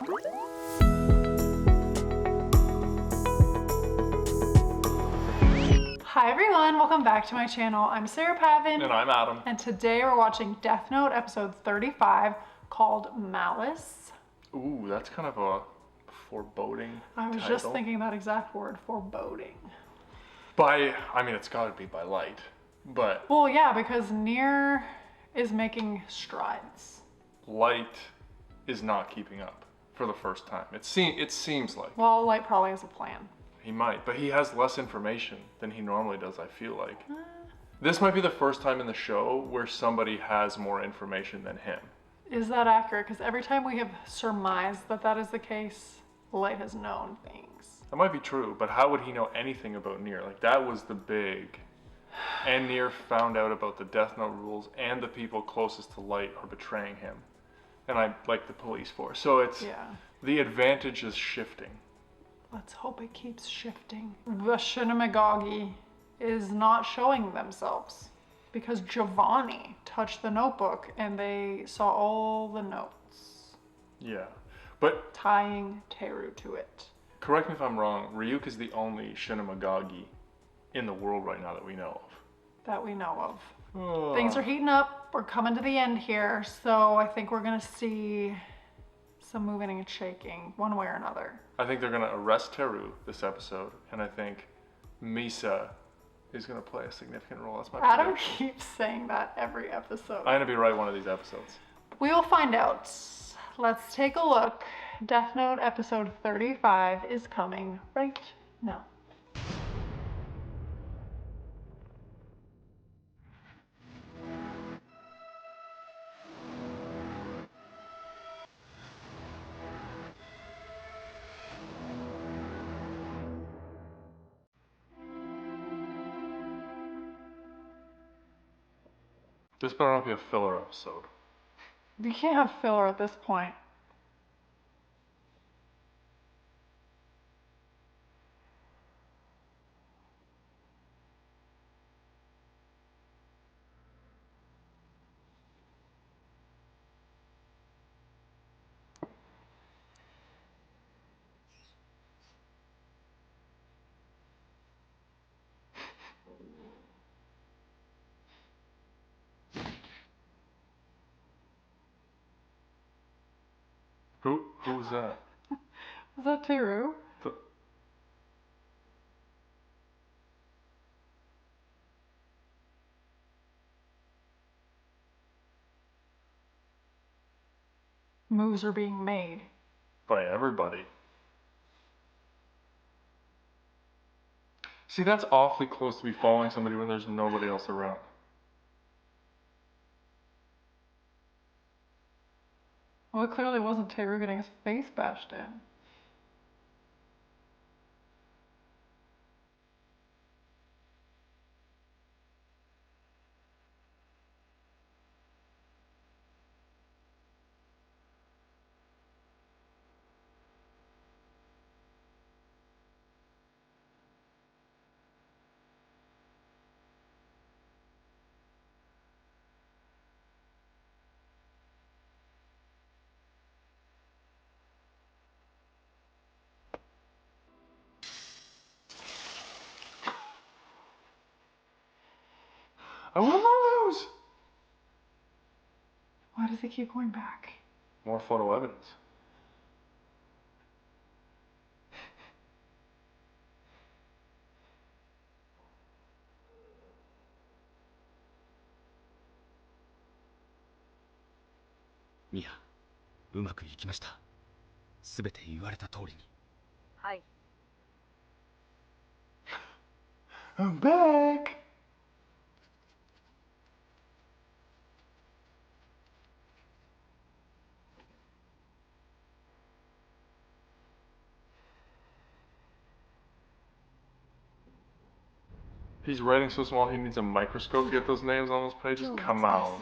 Hi everyone, welcome back to my channel. I'm Sarah Pavan. And I'm Adam. And today we're watching Death Note episode 35 called Malice. Ooh, that's kind of a foreboding I was title. just thinking that exact word, foreboding. I mean, it's gotta be by light, but... Well, yeah, because Nier is making strides. Light is not keeping up for the first time. It seems like. Well, Light probably has a plan. He might, but he has less information than he normally does, I feel like. This might be the first time in the show where somebody has more information than him. Is that accurate? Because every time we have surmised that that is the case, Light has known things. That might be true, but how would he know anything about Nier? Like, that was the big... And Nier found out about the Death Note rules, and the people closest to Light are betraying him. And I like the police force. So it's... Yeah. The advantage is shifting. Let's hope it keeps shifting. The Shinamigagi is not showing themselves because Giovanni touched the notebook and they saw all the notes. Yeah, but... Tying Teru to it. Correct me if I'm wrong, Ryuk is the only Shinamigagi in the world right now that we know of. That we know of. Things are heating up. We're coming to the end here, so I think we're gonna see some moving and shaking one way or another. I think they're gonna arrest Teru this episode, and I think Misa is gonna play a significant role. That's my Adam prediction. keeps saying that every episode. I'm gonna be right one of these episodes. We will find out. Let's take a look. Death Note episode 35 is coming right now. This better not be a filler episode. You can't have filler at this point. Who's that? Is that Teru? Moves are being made. By everybody. See, that's awfully close to be following somebody when there's nobody else around. Well, it clearly wasn't Teru getting his face bashed in. I want to lose! Why does he keep going back? More photo evidence. Mia, うまくいきました。すべて言われた通りに。はい。I'm back! He's writing so small he needs a microscope to get those names on those pages? Come on.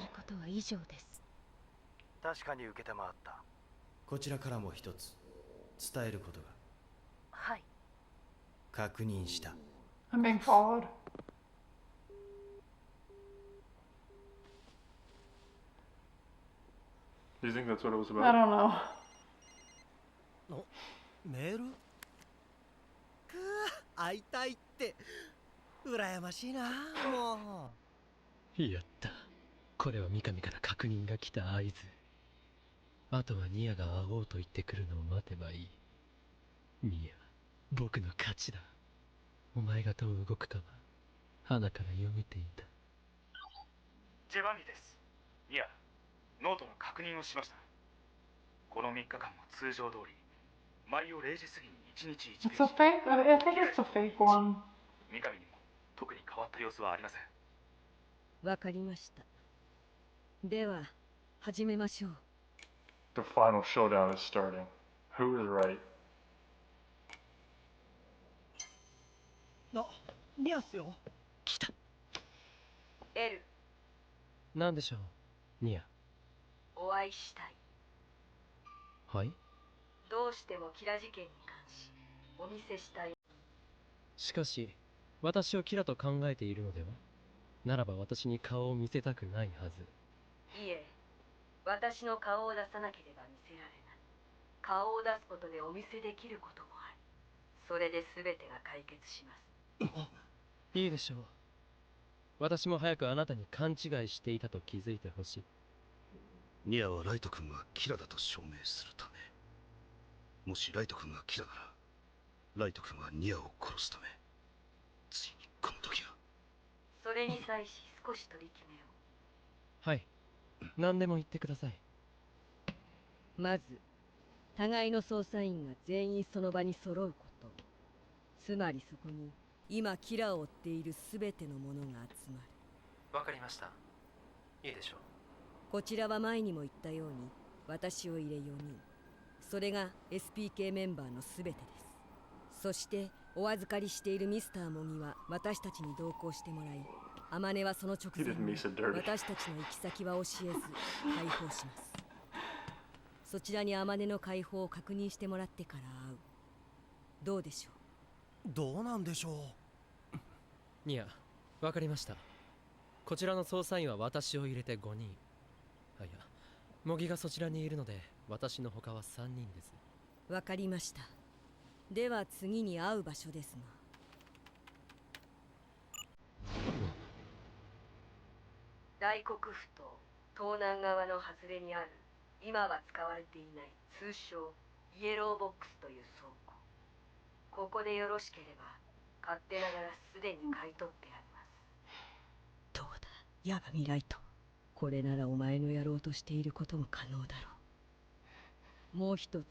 確かに受けて回った。こちらからも一つ伝えることが。はい。確認した。I'm being followed. Do you think that's what it was I about? don't know. メールく会いたいって羨ましいな。もやった。これは三上から確認が来た合図。あとはニアが会おうと言ってくるのを待てばいい。ニア、僕の勝ちだ。お前がどう動くかは花から読めていた。ジェバンニです。ニア、ノートの確認をしました。この3日間も通常通り、毎夜0時過ぎに1日1ペ It's a ージ。 fake. I think it's the fake one. 三上にも特に変わった様子はありません。わかりました。では、始めましょう。 The final showdown is starting. Who is right? リアスよ。来た。エル、なんでしょう、ニア。お会いしたい。はい。どうしてもキラ事件に関しお見せしたい。しかし、私をキラと考えているのでは？ならば私に顔を見せたくないはず。いえ、私の顔を出さなければ見せられない。顔を出すことでお見せできることもある。それで全てが解決します。いいでしょう。私も早くあなたに勘違いしていたと気づいてほしい。ニアはライト君がキラだと証明するため、もしライト君がキラならライト君はニアを殺すため、ついにこの時が。それに際し少し取り決めを。はい。何でも言ってください。まず互いの捜査員が全員その場に揃うこと。つまりそこに今キラを追っている全てのものが集まる。わかりました。いいでしょう。こちらは前にも言ったように私を入れ4人。それが SPK メンバーの全てです。そしてお預かりしているミスターモギは私たちに同行してもらい、アマネはその直前に私たちの行き先は教えず解放します。そちらにアマネの解放を確認してもらってから会う。どうでしょう。どうなんでしょう。ニア、わかりました。こちらの捜査員は私を入れて5人。あ、いや、模擬がそちらにいるので私の他は3人です。わかりました。では次に会う場所ですが、大黒府と東南側の外れにある今は使われていない通称イエローボックスという倉庫。ここでよろしければ勝手ながらすでに買い取ってあります。どうだヤバミライト、これならお前のやろうとしていることも可能だろう。もう一つ、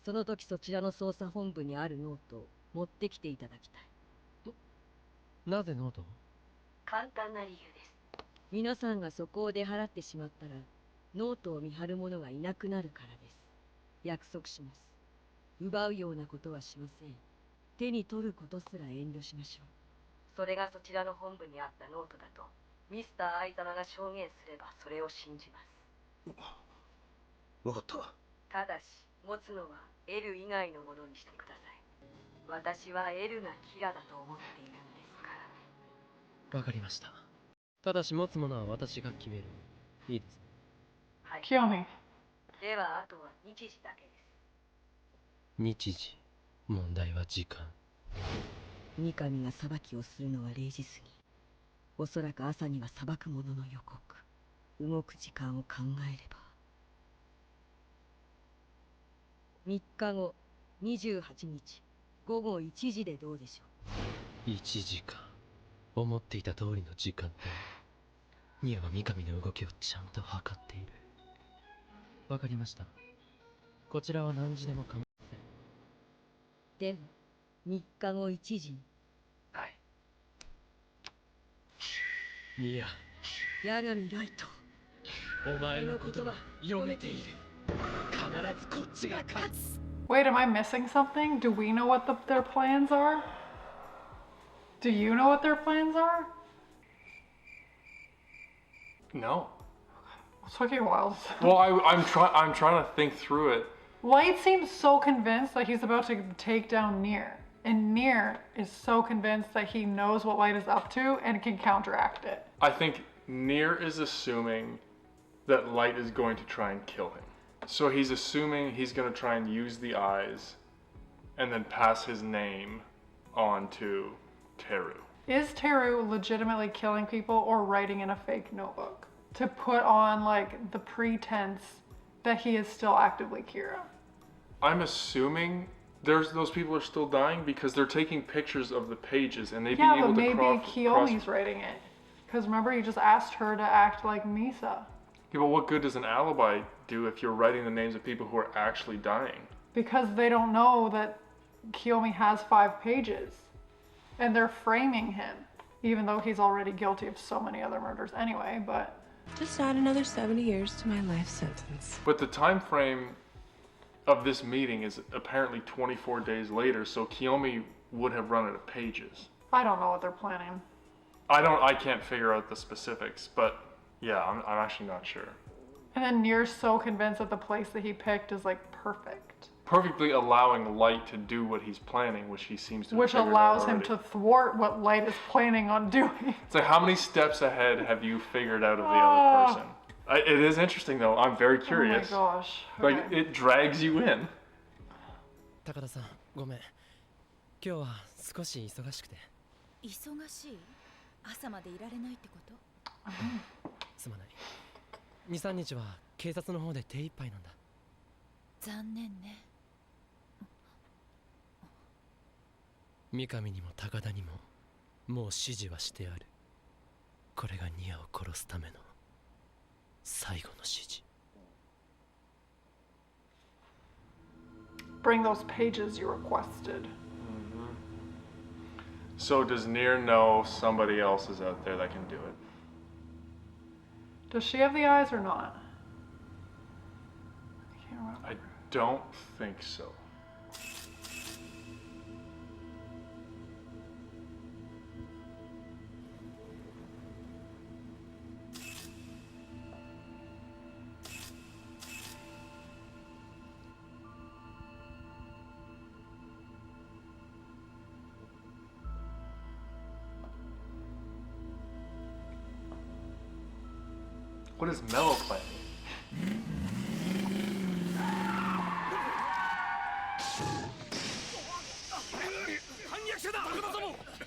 その時そちらの捜査本部にあるノートを持ってきていただきたい。なぜノートを？簡単な理由です。皆さんがそこを出払ってしまったらノートを見張る者がいなくなるからです。約束します。奪うようなことはしません。手に取ることすら遠慮しましょう。それがそちらの本部にあったノートだとミスター愛様が証言すればそれを信じます。わかった。ただし持つのは L 以外のものにしてください。私は L がキラだと思っているんですから。わかりました。ただし持つものは私が決める。いいです。はい。Kill me. ではあとは日時だけです。日時。問題は時間。三上が裁きをするのは0時過ぎ。おそらく朝には裁くものの予告。動く時間を考えれば。3日後、28日、午後1時でどうでしょう。1時間。思っていた通りの時間帯。ニアは三上の動きをちゃんと測っている。わかりました。こちらは何時でも構いません。でも、3日後1時に。はい。ニア。やがみライト。お前の言葉読めている。必ずこっちが勝つ。Wait, am I missing something? Do we know what their plans are? Do you know what their plans are? No. It's taking a while. Well, I'm trying to think through it. Light seems so convinced that he's about to take down Nier. And Nier is so convinced that he knows what Light is up to and can counteract it. I think Nier is assuming that Light is going to try and kill him. So he's assuming he's gonna try and use the eyes and then pass his name on to Teru. Is Teru legitimately killing people or writing in a fake notebook to put on like the pretense that he is still actively Kira? I'm assuming those people are still dying because they're taking pictures of the pages and they'd be able to maybe Kiyomi's writing it. Because remember, he just asked her to act like Misa. Yeah, but what good does an alibi do if you're writing the names of people who are actually dying? Because they don't know that Kiyomi has 5 pages. And they're framing him, even though he's already guilty of so many other murders anyway, but... Just add another 70 years to my life sentence. But the time frame of this meeting is apparently 24 days later, so Kiyomi would have run out of pages. I don't know what they're planning. I can't figure out the specifics, but yeah, I'm actually not sure. And then Nier's so convinced that the place that he picked is like perfect. Perfectly allowing Light to do what he's planning, which he seems to have Which figured out allows him already. to thwart what Light is planning on doing. It's like, how many steps ahead have you figured out of the other person? It is interesting though, I'm very curious. Oh my gosh. Like, Okay. it drags you in. 高田さん、ごめん。今日は少し忙しくて。忙しい？朝までいられないってこと？すまない。2、3日は警察の方で手一杯なんだ。残念ね。三上にも高田にももう指示はしてある。これがニアを殺すための最後の指示。Bring those pages you requested. So does Nier know somebody else is out there that can do it? Does she have the eyes or not? I can't remember. I don't think so. What is Mello planning?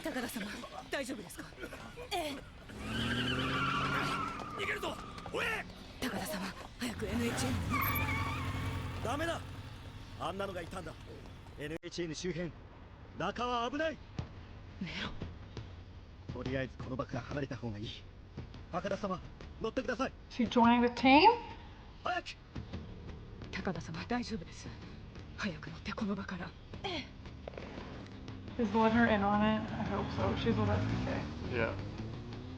高田様、大丈夫ですか？ええ。逃げるぞ。おえ。高田様、早く NHN に。ダメだ。あんなのがいたんだ。NHN 周辺、中は危ない。メロ。とりあえずこの場から離れた方がいい。高田様、乗ってください。 Is he joining the team? 早く。高田様、大丈夫です。早く乗ってこの場から。ええ。Is letting her in on it? I hope so. She's with SPK. Yeah.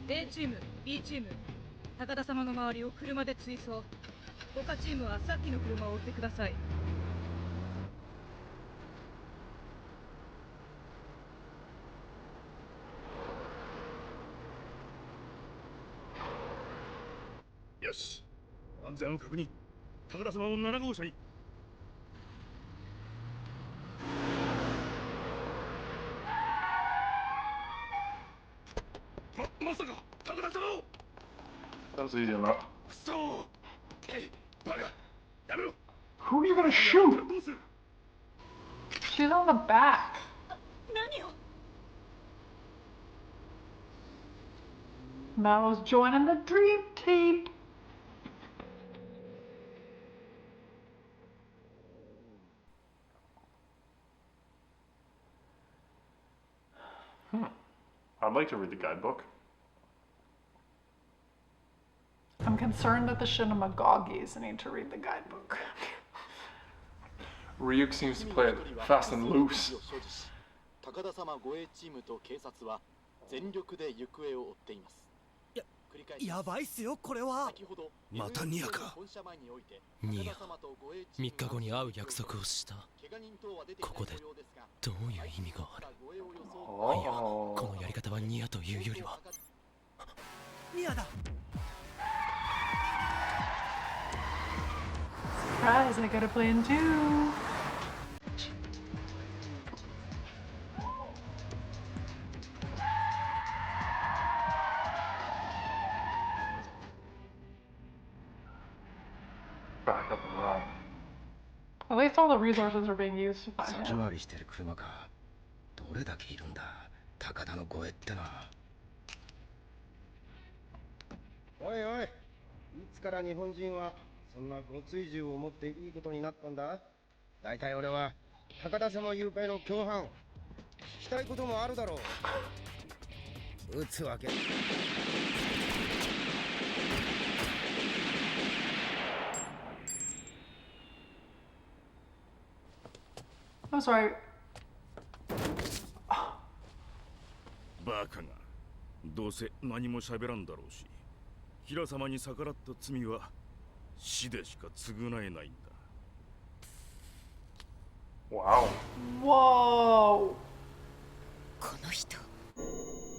A チーム、B チーム、高田様の周りを車で追走。他チームはさっきの車を追ってください。よし、安全を確認。高田様を7号車に。まさか高田様を。That was easy enough. そう。バカ、やめろ。 Who are you gonna shoot? She's on the back. 何を？ Mallo's joining the dream team. I'd like to read the guidebook. I'm concerned that the Shinamagogis need to read the guidebook. Ryuk seems to play it fast and loose. 高田様護衛チームと警察は全力で行方を追っています。やばいっすよこれは。またニアか。ニア、3日後に会う約束をした。ここでどういう意味がある？いや、このやり方はニアというよりは。ニアだ。Surprise, I got a plan too. Back up and run. At least all the resources are being used to find 先 him. 回りしてる車か。どれだけいるんだ、高田の護衛ってのは。おいおい、いつから日本人はそんなごつい銃を持っていいことになったんだ。大体俺は高田様誘拐の共犯。聞きたいこともあるだろう。撃つわけ。I'm sorry. バカがどうせ何も喋らんだろうし、平様に逆らった罪は死でしか償えないんだ。Wow. Whoa. この人、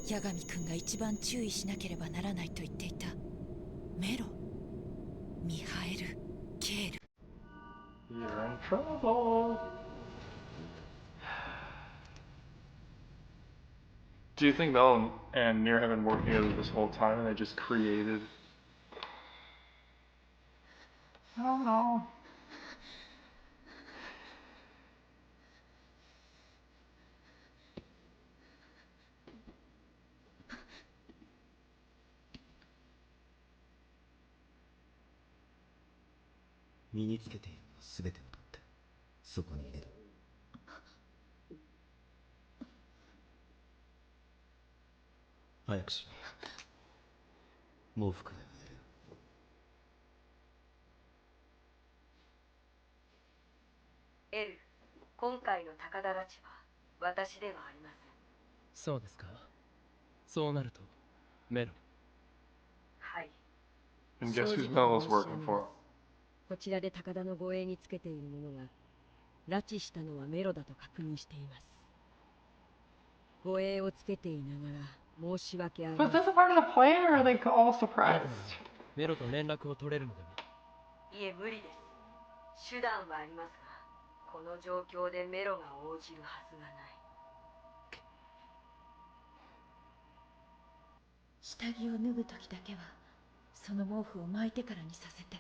八神君が一番注意しなければならないと言っていたメロ、ミハエル、ケール。 You're in trouble. Do you think Mello and Nier have been working together this whole time and they just created? I don't know. L、今回の高田拉致は私ではありません。そうですか。そうなると、メロ。はい。 And guess who Mello's working for? こちらで高田の護衛につけている者が拉致したのはメロだと確認しています。護衛をつけていながら申し訳ありま But せん。 is this a part of the plan, or are they all surprised? メロと連絡を取れるのでも。いえ、無理です。手段はありますが、この状況でメロが応じるはずがない。下着を脱ぐ時だけはその毛布を巻いてからにさせて。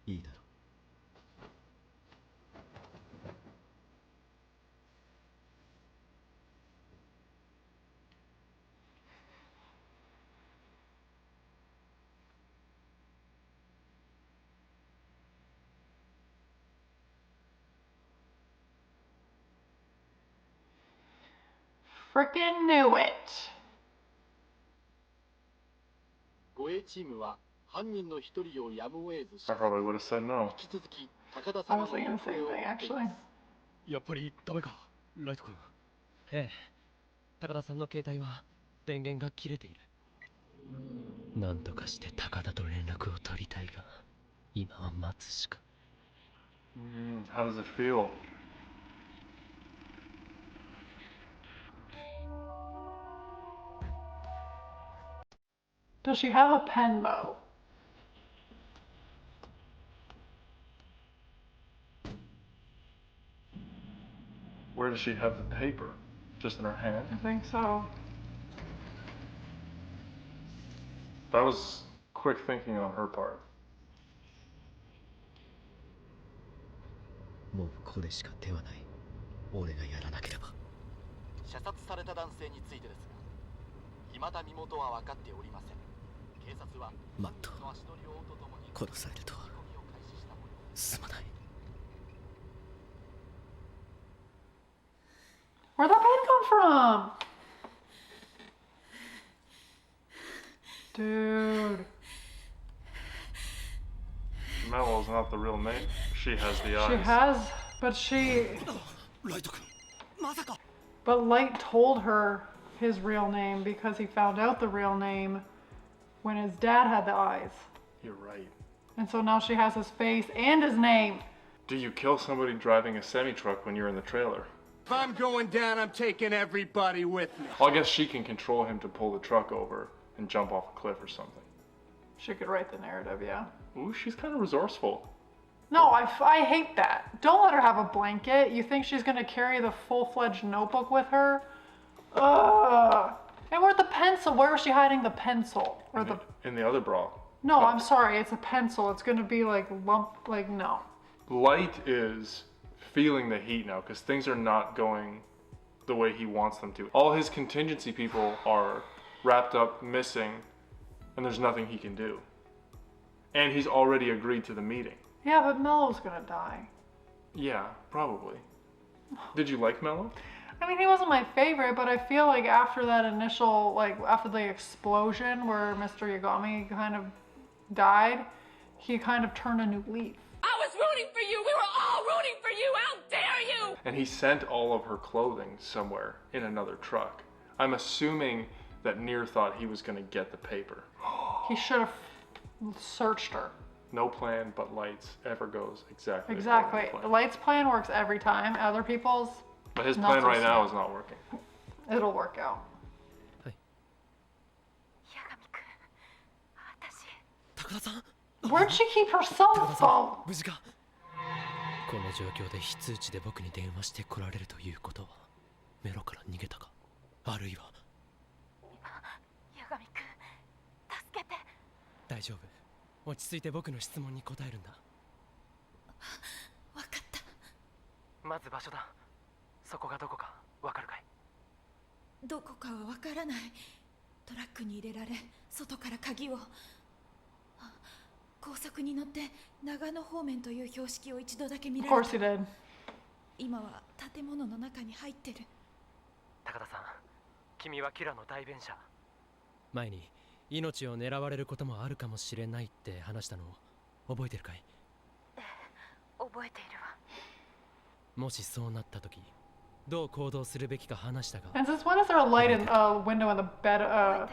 いいだろう。Frickin' knew it. 護衛チームは犯人の一人をやむを得ず I probably would have said no. 引き続き高田 I 様 was の thinking 行 the 方 same を追 thing, ってい actually. ます。やっぱりダメか、ライト君。ええ。高田さんの携帯は電源が切れている。なんとかして高田と連絡を取りたいが、今は待つしか。How does it feel? Does she have a pen, though? Where does she have the paper? Just in her hand? I think so. That was quick thinking on her part. もうこれしか手はない。俺がやらなければ。射殺された男性についてですが、未だ身元は分かっておりません。警察はマット、の足取りを追うとともに殺されるとはすまない。Where'd that pen come from? Dude. Mello's not the real name. She has the eyes. She has, but she... ライト君、まさか。 But Light told her his real name because he found out the real name when his dad had the eyes. You're right. And so now she has his face and his name. Do you kill somebody driving a semi-truck when you're in the trailer? If I'm going down, I'm taking everybody with me. Well, I guess she can control him to pull the truck over and jump off a cliff or something. She could write the narrative, yeah. Ooh, she's kind of resourceful. No, I hate that. Don't let her have a blanket. You think she's gonna carry the full-fledged notebook with her? Ugh. And where'd the pencil? Where was she hiding the pencil? Or the... In the other bra. No, I'm sorry. It's a pencil. It's gonna be like no. Light is feeling the heat now because things are not going the way he wants them to. All his contingency people are wrapped up, missing, and there's nothing he can do. And he's already agreed to the meeting. Yeah, but Mello's gonna die. Yeah, probably. Did you like Mello? I mean, he wasn't my favorite, but I feel like after that initial, like, after the explosion where Mr. Yagami kind of died, he kind of turned a new leaf. I was rooting for you! We were all rooting for you! How dare you! And he sent all of her clothing somewhere in another truck. I'm assuming that Nier thought he was going to get the paper. He should have searched her. No plan but Light's ever goes exactly. Exactly. Light's plan works every time. Other people's. But his plan right now is not working. It'll work out. Where'd she keep her cell phone? この状況で非通知で僕に電話してこられるということはメロから逃げたかあるいは八神君助けて大丈夫落ち着いて僕の質問に答えるんだ分かったまず場所だそこがどこかわかるかいどこかはわからないトラックに入れられ外から鍵を高速に乗って長野方面という標識を一度だけ見られた Of course he did. 今は建物の中に入ってる高田さん君はキラの代弁者前に命を狙われることもあるかもしれないって話したのを覚えてるかい覚えているわもしそうなった時どう行動するべきか話したが And since when is there a light in a window in the bed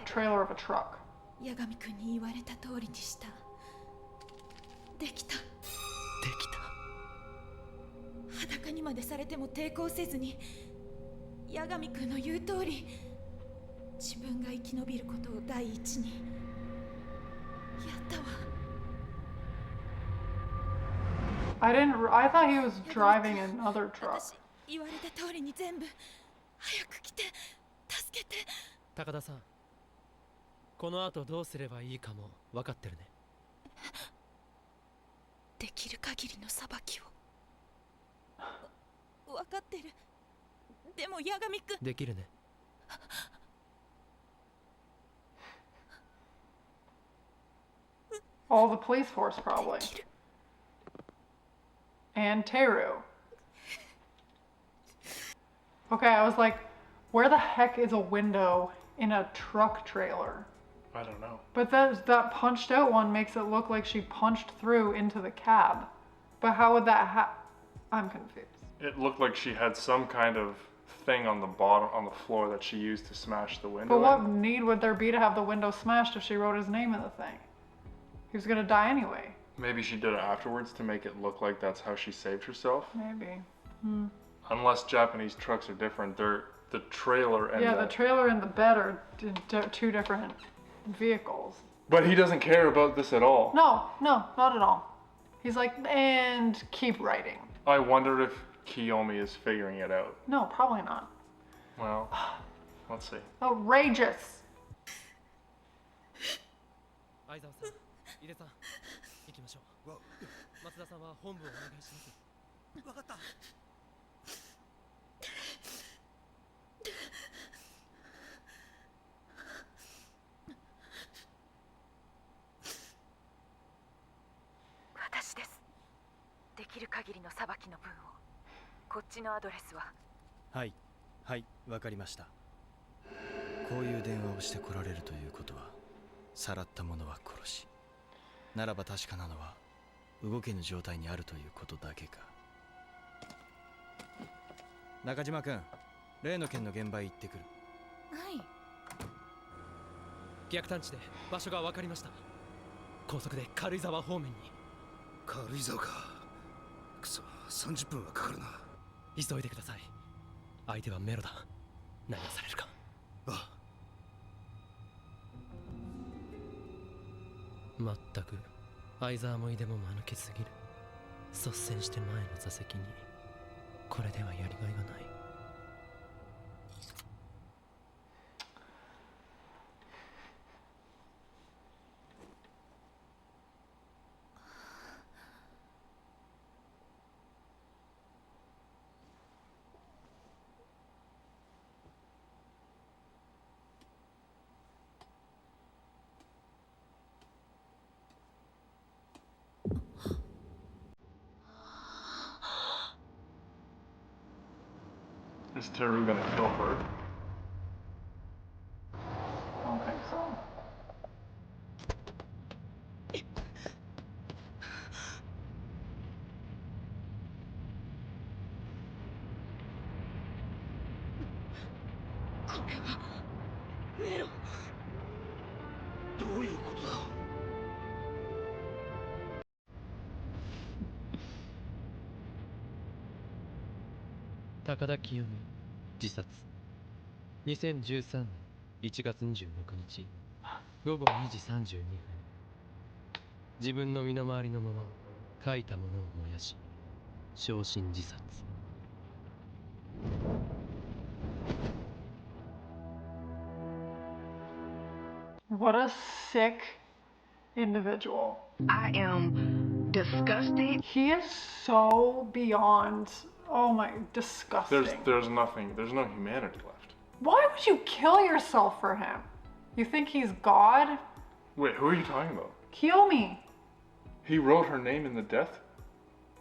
trailer of a truck? 八神君に言われた通りにしたできた裸にまでされても抵抗せずに八神君の言う通り自分が生き延びることを第一にやったわ I thought he was driving another truck. 言われた通りに全部早く来て助けて高田さんこの後どうすればいいかも分かってるねできる限りの裁きを分かってるでも八神君できるねAll the police force probably. And Teru. Okay, I was like, where the heck is a window in a truck trailer? I don't know. But that punched out one makes it look like she punched through into the cab. But how would that I'm confused. It looked like she had some kind of thing on the bottom, on the floor that she used to smash the window. But what need would there be to have the window smashed if she wrote his name in the thing? He was gonna die anyway. Maybe she did it afterwards to make it look like that's how she saved herself? Maybe. Unless Japanese trucks are different, they're the trailer and the trailer and the bed are two different vehicles. But he doesn't care about this at all. No, not at all. He's like, and keep writing. I wonder if Kiyomi is figuring it out. No, probably not. Well, let's see. Outrageous. 相沢さん、井出さん、行きましょう。松田さんは本部をお願いします。わかった。私です。できる限りの裁きの分を。こっちのアドレスは。はい、わかりました。こういう電話をして来られるということは、さらった者は殺し。ならば確かなのは、動けぬ状態にあるということだけか。中島君、例の件の現場へ行ってくる。はい。逆探知で場所が分かりました。高速で軽井沢方面に。軽井沢か。くそ、30分はかかるな。急いでください。相手はメロだ。何をされるか。ああ。まったく相沢もいでも間抜けすぎる。率先して前の座席に。これではやりがいがない。Is Teru gonna kill her? I don't think so. Mello. どういうことだ? Takada Kiyomi 自殺2013年1月26日午後2時32分自分の身の回りのもの書いたものを燃やし焼身自殺 What a sick individual. I am disgusted. He is so beyond, oh my, disgusting. There's nothing, there's no humanity left. Why would you kill yourself for him? You think he's God? Wait, who are you talking about? Kiyomi. He wrote her name in the death?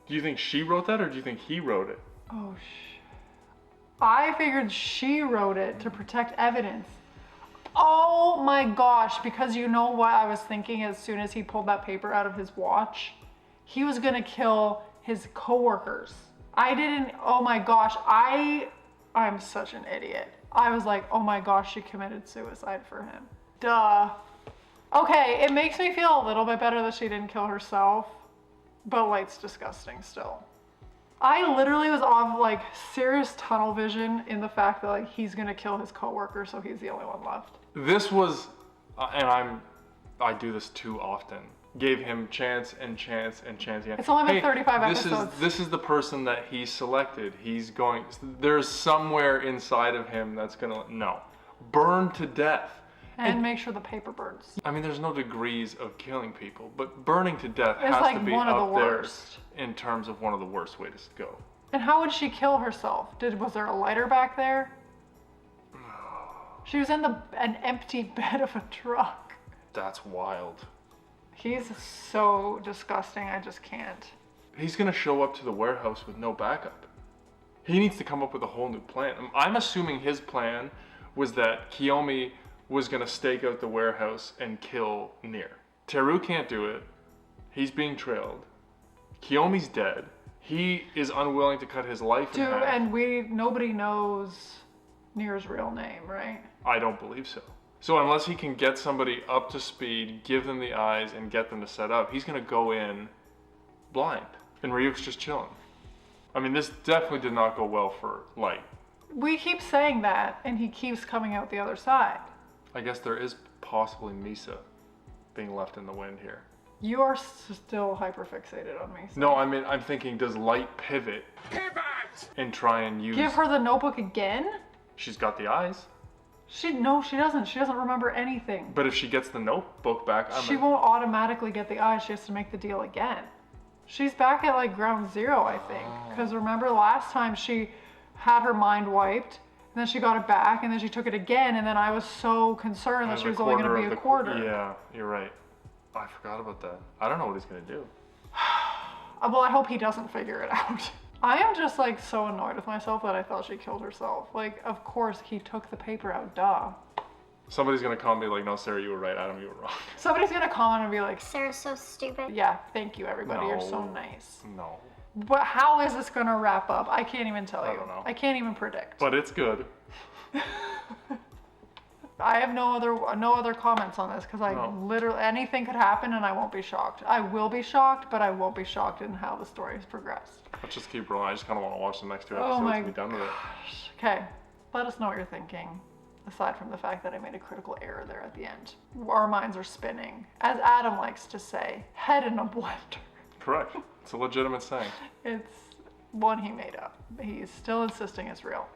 Do you think she wrote that or do you think he wrote it? Oh, I figured she wrote it to protect evidence. Oh my gosh, because you know what I was thinking as soon as he pulled that paper out of his watch? He was gonna kill his coworkers. I didn't, oh my gosh, I'm such an idiot. I was like, oh my gosh, she committed suicide for him. Duh. Okay, it makes me feel a little bit better that she didn't kill herself, but like, it's disgusting still. I literally was off like serious tunnel vision in the fact that like he's gonna kill his coworker, so he's the only one left. This was, and I do this too often. Gave him chance and chance and chance again. It's only been 35 episodes. This is the person that he selected. He's going, there's somewhere inside of him that's gonna, no. Burn to death. And make sure the paper burns. I mean, there's no degrees of killing people, but burning to death It's has like to be one of up the there worst. in terms of one of the worst ways to go. And how would she kill herself? Was there a lighter back there? She was in an empty bed of a truck. That's wild. He's so disgusting, I just can't. He's gonna show up to the warehouse with no backup. He needs to come up with a whole new plan. I'm assuming his plan was that Kiyomi was gonna stake out the warehouse and kill Nier. Teru can't do it. He's being trailed. Kiyomi's dead. He is unwilling to cut his life in half. And nobody knows Nier's real name, right? I don't believe so. So unless he can get somebody up to speed, give them the eyes, and get them to set up, he's gonna go in blind. And Ryuk's just chilling. I mean, this definitely did not go well for Light. We keep saying that, and he keeps coming out the other side. I guess there is possibly Misa being left in the wind here. You are still hyperfixated on Misa. No, I mean, I'm thinking, does Light pivot? Pivot! And try and use... Give her the notebook again? She's got the eyes. No, she doesn't. She doesn't remember anything. But if she gets the notebook back, she won't automatically get the eyes. She has to make the deal again. She's back at like ground zero, I think. Because remember last time she had her mind wiped, and then she got it back, and then she took it again, and then I was so concerned that she was only going to be a quarter. Yeah, you're right. I forgot about that. I don't know what he's going to do. Well, I hope he doesn't figure it out. I am just like so annoyed with myself that I thought she killed herself. Like, of course he took the paper out, duh. Somebody's gonna comment like, no, Sarah, you were right, Adam, you were wrong. Somebody's gonna comment and be like, Sarah's so stupid. Yeah, thank you everybody, No. you're so nice. No. But how is this gonna wrap up? I can't even tell you. I don't know. I can't even predict. But it's good. I have no other comments on this because literally anything could happen and I won't be shocked. I will be shocked, but I won't be shocked in how the story has progressed. Let's just keep rolling. I just kind of want to watch the next two Oh episodes my and be done with it. Okay, let us know what you're thinking. Aside from the fact that I made a critical error there at the end. Our minds are spinning. As Adam likes to say, head in a blender. Correct. It's a legitimate saying. It's one he made up. He's still insisting it's real.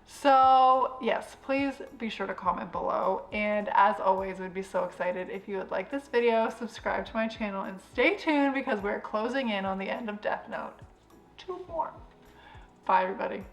So yes, please be sure to comment below. And as always, we'd be so excited if you would like this video, subscribe to my channel, and stay tuned because we're closing in on the end of Death Note. 2 more. Bye everybody.